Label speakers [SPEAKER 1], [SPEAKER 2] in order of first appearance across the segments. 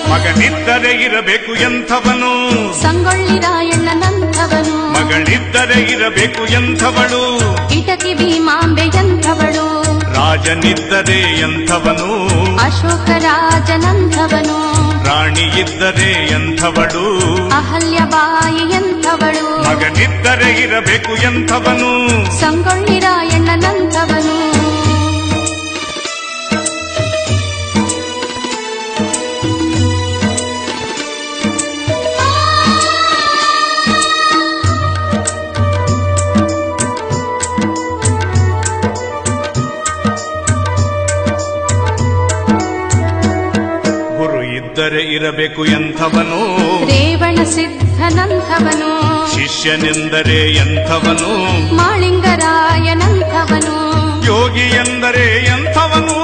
[SPEAKER 1] ಮಗನಿದ್ದರೆ ಇರಬೇಕು ಎಂಥವನು,
[SPEAKER 2] ಸಂಗೊಳ್ಳಿ ರಾಯಣ್ಣನಂಥವನು.
[SPEAKER 1] ಮಗಳಿದ್ದರೆ ಇರಬೇಕು ಎಂಥವಳು,
[SPEAKER 2] ಇಟಕಿ ಭೀಮಾಂಬೆ ಎಂಥವಳು.
[SPEAKER 1] ರಾಜನಿದ್ದರೆ ಎಂಥವನು,
[SPEAKER 2] ಅಶೋಕ ರಾಜನಂಥವನು.
[SPEAKER 1] ರಾಣಿ ಇದ್ದರೆ ಎಂಥವಳು,
[SPEAKER 2] ಅಹಲ್ಯಬಾಯಿ ಎಂಥವಳು.
[SPEAKER 1] ಮಗನಿದ್ದರೆ ಇರಬೇಕು ಎಂಥವನು,
[SPEAKER 2] ಸಂಗೊಳ್ಳಿ ರಾಯಣ್ಣನಂಥವನು.
[SPEAKER 1] ಇದ್ದರೆ ಇರಬೇಕು ಎಂಥವನು,
[SPEAKER 2] ರೇವಣ ಸಿದ್ಧನಂಥವನು.
[SPEAKER 1] ಶಿಷ್ಯನೆಂದರೆ ಎಂಥವನು,
[SPEAKER 2] ಮಾಳಿಂಗರಾಯನಂಥವನು.
[SPEAKER 1] ಯೋಗಿ ಎಂದರೆ ಎಂಥವನು,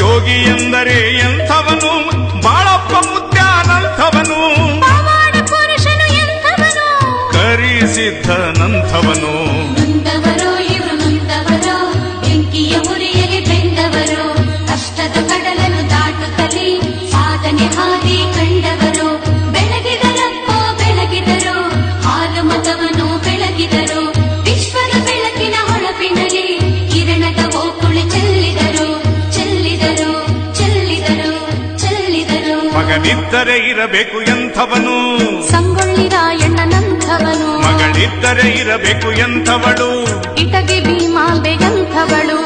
[SPEAKER 1] ಯೋಗಿ ಎಂದರೆ ಎಂಥವನು, ಬಾಳಪ್ಪ ಮುತ್ಯಾನಂಥವನು.
[SPEAKER 2] ಪವಾಡ ಪುರುಷನು ಎಂಥವನು,
[SPEAKER 1] ಕರಿಸಿದ್ಧನಂಥವನು.
[SPEAKER 2] ನೊಂದವರೋ ಇವರು ನೊಂದವರೋ, ಬೆಂಕಿಯ ಉರಿಯಲಿ ಬೆಂದವರು. ಕಷ್ಟದ ಕಡಲನ್ನು ದಾಟುತ್ತಲೇ ಸಾಧನೆ ಹಾದಿ ಕಂಡವರು. ಬೆಳಗಿದರಪ್ಪ ಬೆಳಗಿದರು, ಹಾಲು ಮತವನ್ನು ಬೆಳಗಿದರು. ವಿಶ್ವದ ಬೆಳಕಿನ ಹೊಳಪಿನಲ್ಲಿ ಕಿರಣದ ಓಕುಳಿ ಚೆಲ್ಲಿದರು, ಚೆಲ್ಲಿದರು, ಚೆಲ್ಲಿದರು, ಚೆಲ್ಲಿದರು.
[SPEAKER 1] ಮಗನಿದ್ದರೆ ಇರಬೇಕು ಎಂಥವನು,
[SPEAKER 2] ಸಂಗೊಳ್ಳಿ ರಾಯಣ್ಣನಂಥವನು.
[SPEAKER 1] ಮಗಳಿದ್ದರೆ ಇರಬೇಕು ಎಂಥವಳು,
[SPEAKER 2] ಇಟಗಿ ಭೀಮಾಂಬೆ ಎಂಥವಳು.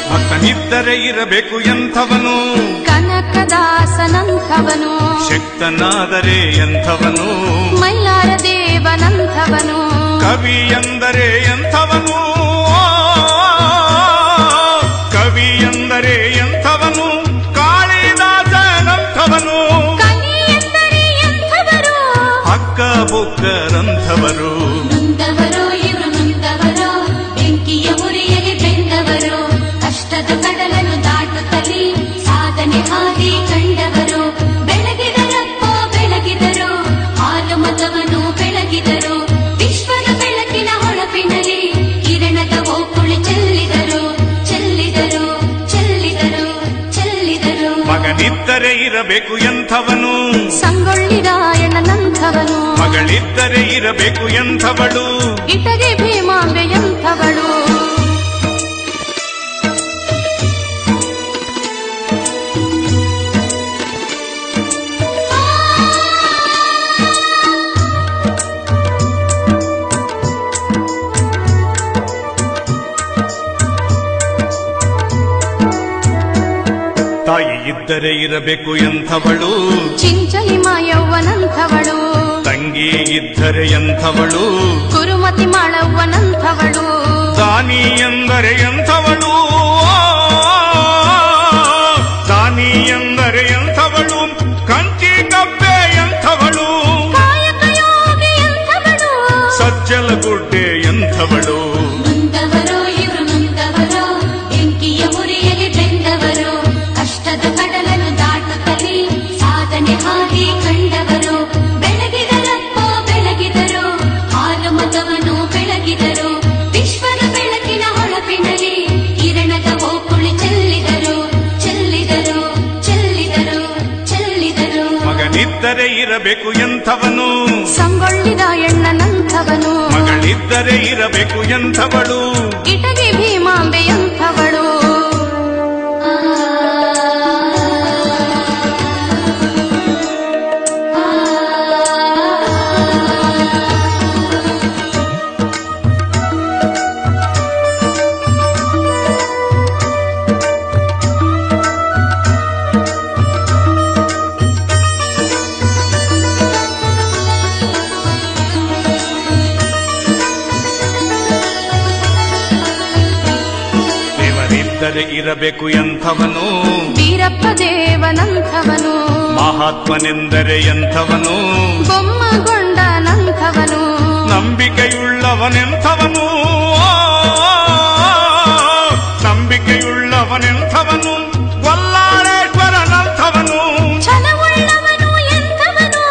[SPEAKER 1] ಭಕ್ತನಿದ್ದರೆ ಇರಬೇಕು ಎಂಥವನು,
[SPEAKER 2] ಕನಕದಾಸನಂಥವನು.
[SPEAKER 1] ಶಕ್ತನಾದರೆ ಎಂಥವನು,
[SPEAKER 2] ಮೈಲಾರ ದೇವನಂಥವನು.
[SPEAKER 1] ಕವಿ ಎಂದರೆ ಎಂಥವನು, ಕವಿ ಎಂದರೆ ಎಂಥವನು, ಕಾಳಿದಾಸನಂಥವನು.
[SPEAKER 2] ಕಲಿ ಎಂದರೆ ಎಂಥವರು,
[SPEAKER 1] ಹಕ್ಕ ಬುಕ್ಕರಂಥವರು.
[SPEAKER 2] ನೊಂದವರೋ ಇವರು ನೊಂದವರೋ, ಬೆಂಕಿಯ ಉರಿಯಲಿ ಬೆಂದವರು. ಕಷ್ಟದ ಕಡಲನ್ನು ದಾಟುತ್ತಲೇ ಸಾಧನೆ ಹಾದಿ ಕಂಡವರು. ಬೆಳಗಿದರಪ್ಪ ಬೆಳಗಿದರು, ಹಾಲು ಮತವನ್ನು ಬೆಳಗಿದರು. ವಿಶ್ವದ ಬೆಳಕಿನ ಹೊಳಪಿನಲ್ಲಿ ಕಿರಣದ ಓಕುಳಿ ಚೆಲ್ಲಿದರು, ಚೆಲ್ಲಿದರು, ಚೆಲ್ಲಿದರು, ಚೆಲ್ಲಿದರು.
[SPEAKER 1] ಮಗನಿದ್ದರೆ ಇರಬೇಕು ಎಂಥವನು,
[SPEAKER 2] ಸಂಗೊಳ್ಳಿ ರಾಯಣ್ಣನಂಥವನು.
[SPEAKER 1] ಮಗಳಿದ್ದರೆ ಇರಬೇಕು ಎಂಥವಳು,
[SPEAKER 2] ಇಟಗಿ ಭೀಮಾಂಬೆ ಎಂಥವಳು.
[SPEAKER 1] ತಾಯಿ ಇದ್ದರೆ ಇರಬೇಕು ಎಂಥವಳು,
[SPEAKER 2] ಚಿಂಚಲಿ ಮಾಯವ್ವನಂಥವಳು.
[SPEAKER 1] ತಂಗಿ ಇದ್ದರೆ ಎಂಥವಳು,
[SPEAKER 2] ಕುರುಮತಿ ಮಾಳವ್ವನಂಥವಳು.
[SPEAKER 1] ದಾನಿ ಎಂದರೆ ಎಂಥವಳು, ದಾನಿ ಎಂದರೆ ಎಂಥವಳು, ಕಂಚಿ ಕಪ್ಪೆ ಎಂಥವಳು,
[SPEAKER 2] ಕಾಯಕ ಯೋಗಿ ಎಂಥವಳು.
[SPEAKER 1] ಸಜ್ಜಲ ಗುಡ್ಡೆ ಎಂಥವಳು.
[SPEAKER 2] ನೊಂದವರೋ ಇವರು ನೊಂದವರೋ, ಬೆಂಕಿಯ ಉರಿಯಲಿ ಬೆಂದವರು. ಕಷ್ಟದ ಕಡಲನ್ನು ದಾಟುತ್ತಲೇ ಸಾಧನೆ ಹಾದಿ ಕಂಡವರು. ಬೆಳಗಿದರಪ್ಪ ಬೆಳಗಿದರು, ಹಾಲು ಮತವನ್ನು ಬೆಳಗಿದರು. ವಿಶ್ವದ ಬೆಳಕಿನ ಹೊಳಪಿನಲ್ಲಿ ಕಿರಣದ ಓಕುಳಿ ಚೆಲ್ಲಿದರು, ಚೆಲ್ಲಿದರು, ಚೆಲ್ಲಿದರು, ಚೆಲ್ಲಿದರು.
[SPEAKER 1] ಮಗನಿದ್ದರೆ ಇರಬೇಕು ಎಂಥವನು,
[SPEAKER 2] ಸಂಗೊಳ್ಳಿ ರಾಯಣ್ಣನಂಥವನು.
[SPEAKER 1] ಮಗಳಿದ್ದರೆ ಇರಬೇಕು ಎಂಥವಳು,
[SPEAKER 2] ಇಟಗಿ ಭೀಮಾಂಬೆ ಎಂಥವಳು.
[SPEAKER 1] ಮಗನಿದ್ದರೆ ಇರಬೇಕು ಎಂಥವನು
[SPEAKER 2] ವೀರಪ್ಪ ದೇವನಂಥವನು
[SPEAKER 1] ಮಹಾತ್ಮನೆಂದರೆ ಎಂಥವನು
[SPEAKER 2] ಬೊಮ್ಮಗೊಂಡನಂಥವನು
[SPEAKER 1] ನಂಬಿಕೆಯುಳ್ಳವನೆಂಥವನು ನಂಬಿಕೆಯುಳ್ಳವನೆಂಥವನು ವಲ್ಲಾಳೇಶ್ವರನಂಥವನು
[SPEAKER 2] ಛಲವುಳ್ಳವನು ಎಂಥವನು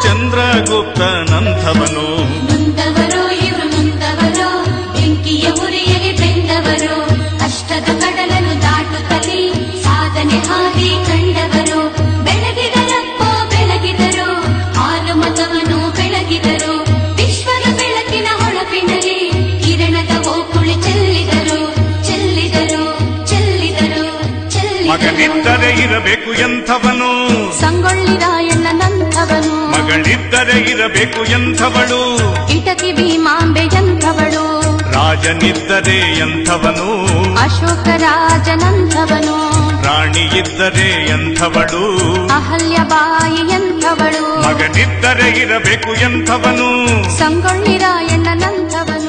[SPEAKER 1] ಚಂದ್ರಗುಪ್ತನಂಥವನು
[SPEAKER 2] ನೊಂದವರೋ ಇವರು ನೊಂದವರೋ ಬೆಂಕಿಯ ಉರಿಯಲಿ ಬೆಂದವರು ಕಷ್ಟದ ಕಡಲನ್ನು ದಾಟುತ್ತಲೇ ಸಾಧನೆ ಹಾದಿ ಕಂಡವರು ಬೆಳಗಿದರಪ್ಪೋ ಬೆಳಗಿದರು ಹಾಲು ಮತವನು ಬೆಳಗಿದರು ವಿಶ್ವದ ಬೆಳಕಿನ ಹೊಳಪಿನಲ್ಲಿ ಕಿರಣದ ಓಕುಳಿ ಚೆಲ್ಲಿದರು ಚೆಲ್ಲಿದರು ಚೆಲ್ಲಿದರು ಚೆಲ್ಲಿದರು
[SPEAKER 1] ಮಗನಿದ್ದರೆ ಇರಬೇಕು ಎಂಥವನು
[SPEAKER 2] ಸಂಗೊಳ್ಳಿ ರಾಯಣ್ಣನಂಥವನು
[SPEAKER 1] ಮಗಳಿದ್ದರೆ ಇರಬೇಕು ಎಂಥವಳು
[SPEAKER 2] ಇಟಕಿ ಭೀಮಾಂಬೆ ಎಂಥವಳು
[SPEAKER 1] ರಾಜನಿದ್ದರೆ ಎಂಥವನು
[SPEAKER 2] ಅಶೋಕ ರಾಜನಂಥವನು
[SPEAKER 1] ರಾಣಿಯಿದ್ದರೆ ಎಂಥವಳು
[SPEAKER 2] ಅಹಲ್ಯಬಾಯಿ ಎಂಥವಳು
[SPEAKER 1] ಮಗನಿದ್ದರೆ ಇರಬೇಕು ಎಂಥವನು
[SPEAKER 2] ಸಂಗೊಳ್ಳಿ ರಾಯಣ್ಣನಂಥವನು